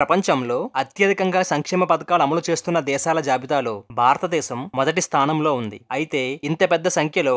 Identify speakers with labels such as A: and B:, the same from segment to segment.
A: ప్రపంచంలో అత్యధికంగా సంక్షేమ పథకాలు అమలు చేస్తున్న దేశాల జాబితాలో భారతదేశం మొదటి స్థానంలో ఉంది. అయితే ఇంత పెద్ద సంఖ్యలో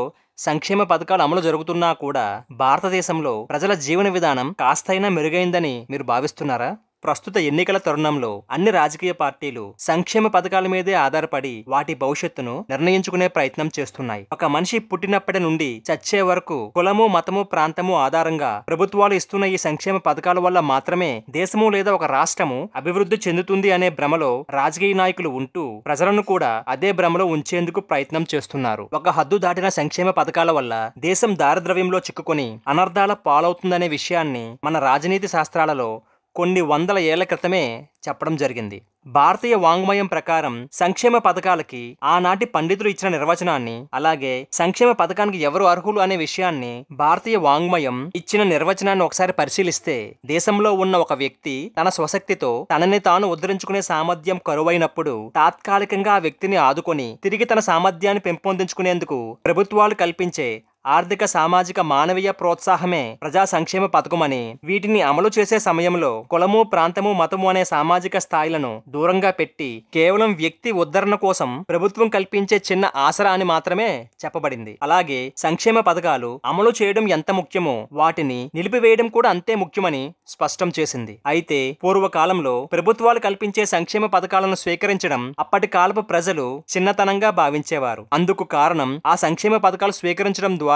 A: సంక్షేమ పథకాలు అమలు జరుగుతున్నా కూడా భారతదేశంలో ప్రజల జీవన విధానం కాస్తైనా మెరుగైందని మీరు భావిస్తున్నారా? ప్రస్తుత ఎన్నికల తరుణంలో అన్ని రాజకీయ పార్టీలు సంక్షేమ పథకాల మీదే ఆధారపడి వాటి భవిష్యత్తును నిర్ణయించుకునే ప్రయత్నం చేస్తున్నాయి. ఒక మనిషి పుట్టినప్పటి నుండి చచ్చే వరకు కులము, మతము, ప్రాంతము ఆధారంగా ప్రభుత్వాలు ఇస్తున్న ఈ సంక్షేమ పథకాల వల్ల మాత్రమే దేశము లేదా ఒక రాష్ట్రము అభివృద్ధి చెందుతుంది అనే భ్రమలో రాజకీయ నాయకులు ఉంటూ ప్రజలను కూడా అదే భ్రమలో ఉంచేందుకు ప్రయత్నం చేస్తున్నారు. ఒక హద్దు దాటిన సంక్షేమ పథకాల వల్ల దేశం దారిద్ర్యంలో చిక్కుకొని అనర్థాల పాలవుతుందనే విషయాన్ని మన రాజనీతి శాస్త్రాలలో కొన్ని వందల ఏళ్ల క్రితమే చెప్పడం జరిగింది. భారతీయ వాంగ్మయం ప్రకారం సంక్షేమ పథకాలకి ఆనాటి పండితులు ఇచ్చిన నిర్వచనాన్ని, అలాగే సంక్షేమ పథకానికి ఎవరు అర్హులు అనే విషయాన్ని భారతీయ వాంగ్మయం ఇచ్చిన నిర్వచనాన్ని ఒకసారి పరిశీలిస్తే, దేశంలో ఉన్న ఒక వ్యక్తి తన స్వశక్తితో తనని తాను ఉద్ధరించుకునే సామర్థ్యం కరువైనప్పుడు తాత్కాలికంగా ఆ వ్యక్తిని ఆదుకొని తిరిగి తన సామర్థ్యాన్ని పెంపొందించుకునేందుకు ప్రభుత్వాలు కల్పించే ఆర్థిక, సామాజిక, మానవీయ ప్రోత్సాహమే ప్రజా సంక్షేమ పథకమని, వీటిని అమలు చేసే సమయంలో కులము, ప్రాంతము, మతము అనే సామాజిక స్థాయిలను దూరంగా పెట్టి కేవలం వ్యక్తి ఉద్ధరణ కోసం ప్రభుత్వం కల్పించే చిన్న ఆసరా అని మాత్రమే చెప్పబడింది. అలాగే సంక్షేమ పథకాలు అమలు చేయడం ఎంత ముఖ్యమో వాటిని నిలిపివేయడం కూడా అంతే ముఖ్యమని స్పష్టం చేసింది. అయితే పూర్వకాలంలో ప్రభుత్వాలు కల్పించే సంక్షేమ పథకాలను స్వీకరించడం అప్పటి కాలపు ప్రజలు చిన్నతనంగా భావించేవారు. అందుకు కారణం ఆ సంక్షేమ పథకాలు స్వీకరించడం ద్వారా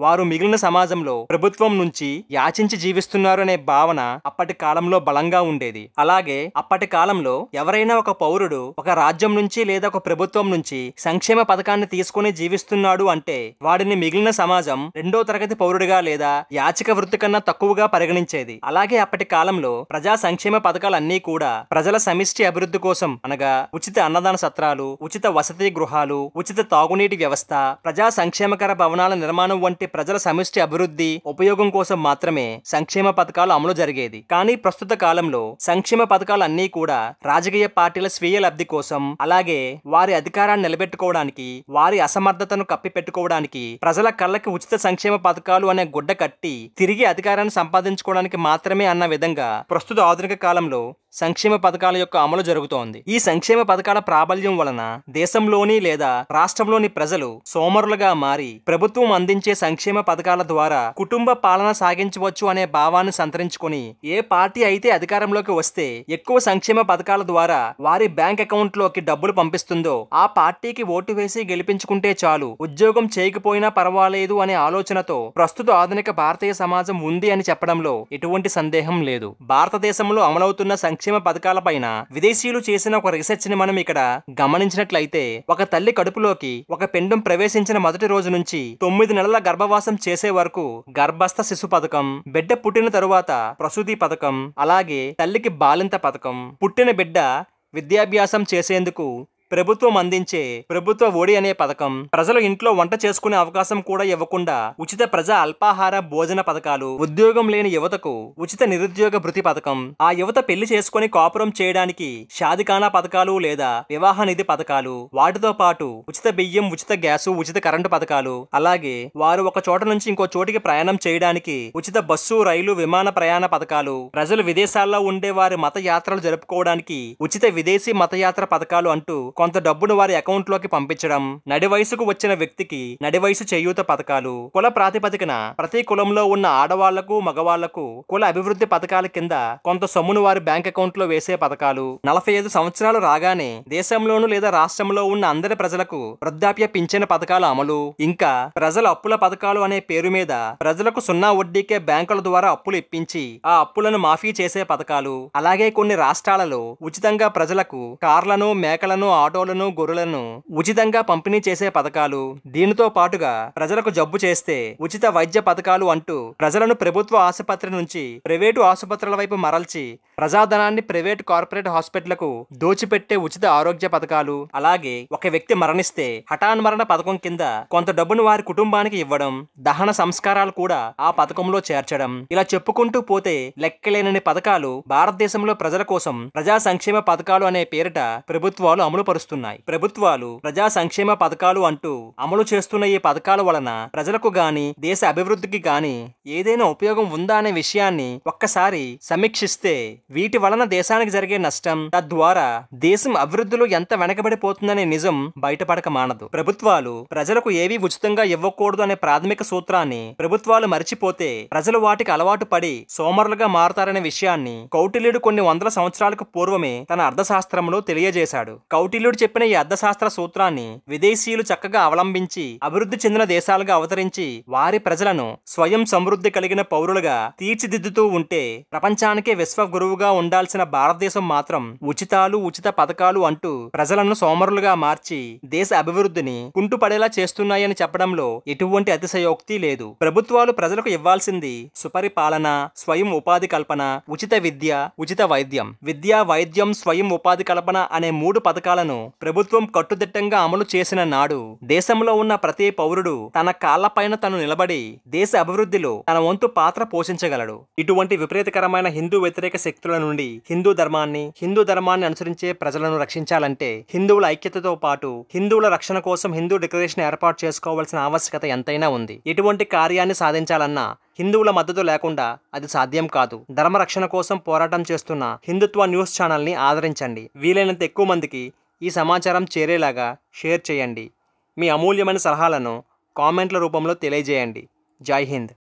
A: వారు మిగిలిన సమాజంలో ప్రభుత్వం నుంచి యాచించి జీవిస్తున్నారు అనే భావన అప్పటి కాలంలో బలంగా ఉండేది. అలాగే అప్పటి కాలంలో ఎవరైనా ఒక పౌరుడు ఒక రాజ్యం నుంచి లేదా ఒక ప్రభుత్వం నుంచి సంక్షేమ పథకాన్ని తీసుకుని జీవిస్తున్నాడు అంటే వాడిని మిగిలిన సమాజం రెండో తరగతి పౌరుడిగా లేదా యాచక వృత్తి కన్నా తక్కువగా పరిగణించేది. అలాగే అప్పటి కాలంలో ప్రజా సంక్షేమ పథకాలన్నీ కూడా ప్రజల సమిష్టి అభివృద్ధి కోసం, అనగా ఉచిత అన్నదాన సత్రాలు, ఉచిత వసతి గృహాలు, ఉచిత తాగునీటి వ్యవస్థ, ప్రజా సంక్షేమకర భవనాల నిర్మాణం వంటి ప్రజల సమిష్టి అభివృద్ధి ఉపయోగం కోసం మాత్రమే సంక్షేమ పథకాలు అమలు జరిగేది. కానీ ప్రస్తుత కాలంలో సంక్షేమ పథకాలు అన్నీ కూడా రాజకీయ పార్టీల స్వీయ లబ్ధి కోసం, అలాగే వారి అధికారాన్ని నిలబెట్టుకోవడానికి, వారి అసమర్థతను కప్పిపెట్టుకోవడానికి ప్రజల కళ్ళకి ఉచిత సంక్షేమ పథకాలు అనే గుడ్డ కట్టి తిరిగి అధికారాన్ని సంపాదించుకోవడానికి మాత్రమే అన్న విధంగా ప్రస్తుత ఆధునిక కాలంలో సంక్షేమ పథకాల యొక్క అమలు జరుగుతోంది. ఈ సంక్షేమ పథకాల ప్రాబల్యం వలన దేశంలోని లేదా రాష్ట్రంలోని ప్రజలు సోమరులుగా మారి ప్రభుత్వం అందించే సంక్షేమ పథకాల ద్వారా కుటుంబ పాలన సాగించవచ్చు అనే భావాన్ని సంతరించుకొని ఏ పార్టీ అయితే అధికారంలోకి వస్తే ఎక్కువ సంక్షేమ పథకాల ద్వారా వారి బ్యాంక్ అకౌంట్ లోకి డబ్బులు పంపిస్తుందో ఆ పార్టీకి ఓటు వేసి గెలిపించుకుంటే చాలు, ఉద్యోగం చేయకపోయినా పర్వాలేదు అనే ఆలోచనతో ప్రస్తుత ఆధునిక భారతీయ సమాజం ఉంది అని చెప్పడంలో ఎటువంటి సందేహం లేదు. భారతదేశంలో అమలవుతున్న సంక్షేమ పథకాలపైన విదేశీయులు చేసిన ఒక రీసెర్చ్ ని మనం ఇక్కడ గమనించినట్లయితే, ఒక తల్లి కడుపులోకి ఒక పిండం ప్రవేశించిన మొదటి రోజు నుంచి 9 నెలల గర్భవాసం చేసే వరకు గర్భస్థ శిశు పథకం, బిడ్డ పుట్టిన తరువాత ప్రసూతి పథకం, అలాగే తల్లికి బాలింత పథకం, పుట్టిన బిడ్డ విద్యాభ్యాసం చేసేందుకు ప్రభుత్వం అందించే ప్రభుత్వ ఓడి అనే పథకం, ప్రజలు ఇంట్లో వంట చేసుకునే అవకాశం కూడా ఇవ్వకుండా ఉచిత ప్రజా అల్పాహార భోజన పథకాలు, ఉద్యోగం లేని యువతకు ఉచిత నిరుద్యోగ భృతి పథకం, ఆ యువత పెళ్లి చేసుకుని కాపురం చేయడానికి షాదిఖానా పథకాలు లేదా వివాహ నిధి పథకాలు, వాటితో పాటు ఉచిత బియ్యం, ఉచిత గ్యాసు, ఉచిత కరెంటు పథకాలు, అలాగే వారు ఒక చోట నుంచి ఇంకో చోటికి ప్రయాణం చేయడానికి ఉచిత బస్సు, రైలు, విమాన ప్రయాణ పథకాలు, ప్రజలు విదేశాల్లో ఉండే వారి మత యాత్రలు జరుపుకోవడానికి ఉచిత విదేశీ మతయాత్ర పథకాలు అంటూ కొంత డబ్బును వారి అకౌంట్ లోకి పంపించడం, నడి వయసుకు వచ్చిన వ్యక్తికి నడి వయసు చేయూత పథకాలు, కుల ప్రాతిపదికన ప్రతి కులంలో ఉన్న ఆడవాళ్లకు, మగవాళ్లకు కుల అభివృద్ధి పథకాల కింద కొంత సొమ్మును వారి బ్యాంక్ అకౌంట్ లో వేసే పథకాలు, 45 సంవత్సరాలు రాగానే దేశంలోను లేదా రాష్ట్రంలో ఉన్న అందరి ప్రజలకు వృద్ధాప్య పింఛన్ పథకాల అమలు, ఇంకా ప్రజల అప్పుల పథకాలు అనే పేరు మీద ప్రజలకు 0 వడ్డీకే బ్యాంకుల ద్వారా అప్పులు ఇప్పించి ఆ అప్పులను మాఫీ చేసే పథకాలు, అలాగే కొన్ని రాష్ట్రాలలో ఉచితంగా ప్రజలకు కార్లను, మేకలను, ఆటోలను, గొర్రెలను ఉచితంగా పంపిణీ చేసే పథకాలు, దీనితో పాటుగా ప్రజలకు జబ్బు చేస్తే ఉచిత వైద్య పథకాలు అంటూ ప్రజలను ప్రభుత్వ ఆసుపత్రి నుంచి ప్రైవేటు ఆసుపత్రుల వైపు మరల్చి ప్రజాధనాన్ని ప్రైవేట్ కార్పొరేట్ హాస్పిటళ్లకు దోచిపెట్టే ఉచిత ఆరోగ్య పథకాలు, అలాగే ఒక వ్యక్తి మరణిస్తే హఠాన్మరణ పథకం కింద కొంత డబ్బును వారి కుటుంబానికి ఇవ్వడం, దహన సంస్కారాలు కూడా ఆ పథకంలో చేర్చడం, ఇలా చెప్పుకుంటూ పోతే లెక్కలేనని పథకాలు భారతదేశంలో ప్రజల కోసం ప్రజా సంక్షేమ పథకాలు అనే పేరిట ప్రభుత్వాలు అమలు మెరుగుపరుస్తున్నాయి. ప్రభుత్వాలు ప్రజా సంక్షేమ పథకాలు అంటూ అమలు చేస్తున్న ఈ పథకాల వలన ప్రజలకు గాని దేశ అభివృద్ధికి గాని ఏదైనా ఉపయోగం ఉందా అనే విషయాన్ని ఒక్కసారి సమీక్షిస్తే వీటి వలన దేశానికి జరిగే నష్టం, తద్వారా దేశం అభివృద్ధిలో ఎంత వెనకబడిపోతుందనే నిజం బయటపడక మానదు. ప్రభుత్వాలు ప్రజలకు ఏవీ ఉచితంగా ఇవ్వకూడదు అనే ప్రాథమిక సూత్రాన్ని ప్రభుత్వాలు మరిచిపోతే ప్రజలు వాటికి అలవాటు పడి సోమరులుగా మారతారనే విషయాన్ని కౌటిల్యుడు కొన్ని వందల సంవత్సరాలకు పూర్వమే తన అర్థశాస్త్రంలో తెలియజేశాడు. కౌటిల్యుడు చెప్పిన ఈ అర్థశాస్త్ర సూత్రాన్ని విదేశీయులు చక్కగా అవలంబించి అభివృద్ధి చెందిన దేశాలుగా అవతరించి వారి ప్రజలను స్వయం సమృద్ధి కలిగిన పౌరులుగా తీర్చిదిద్దుతూ ఉంటే ప్రపంచానికే విశ్వ గురువుగా ఉండాల్సిన భారతదేశం మాత్రం ఉచితాలు, ఉచిత పథకాలు అంటూ ప్రజలను సోమరులుగా మార్చి దేశ అభివృద్ధిని కుంటుపడేలా చేస్తున్నాయని చెప్పడంలో ఎటువంటి అతిశయోక్తి లేదు. ప్రభుత్వాలు ప్రజలకు ఇవ్వాల్సింది సుపరిపాలన, స్వయం ఉపాధి కల్పన, ఉచిత విద్య, ఉచిత వైద్యం. విద్య, వైద్యం, స్వయం ఉపాధి కల్పన అనే 3 పథకాలను ప్రభుత్వం కట్టుదిట్టంగా అమలు చేసిన నాడు దేశంలో ఉన్న ప్రతి పౌరుడు తన కాళ్లపైన తను నిలబడి దేశ అభివృద్ధిలో తన వంతు పాత్ర పోషించగలడు. ఇటువంటి విపరీతకరమైన హిందూ వ్యతిరేక శక్తుల నుండి హిందూ ధర్మాన్ని అనుసరించే ప్రజలను రక్షించాలంటే హిందువుల ఐక్యతతో పాటు హిందువుల రక్షణ కోసం హిందూ డిక్లరేషన్ ఏర్పాటు చేసుకోవాల్సిన ఆవశ్యకత ఎంతైనా ఉంది. ఇటువంటి కార్యాన్ని సాధించాలన్నా హిందువుల మద్దతు లేకుండా అది సాధ్యం కాదు. ధర్మ రక్షణ కోసం పోరాటం చేస్తున్న హిందుత్వ న్యూస్ ఛానల్ని ఆదరించండి. వీలైనంత ఎక్కువ మందికి ఈ సమాచారం చేరేలాగా షేర్ చేయండి. మీ అమూల్యమైన సలహాలను కామెంట్ల రూపంలో తెలియజేయండి. జై హింద్.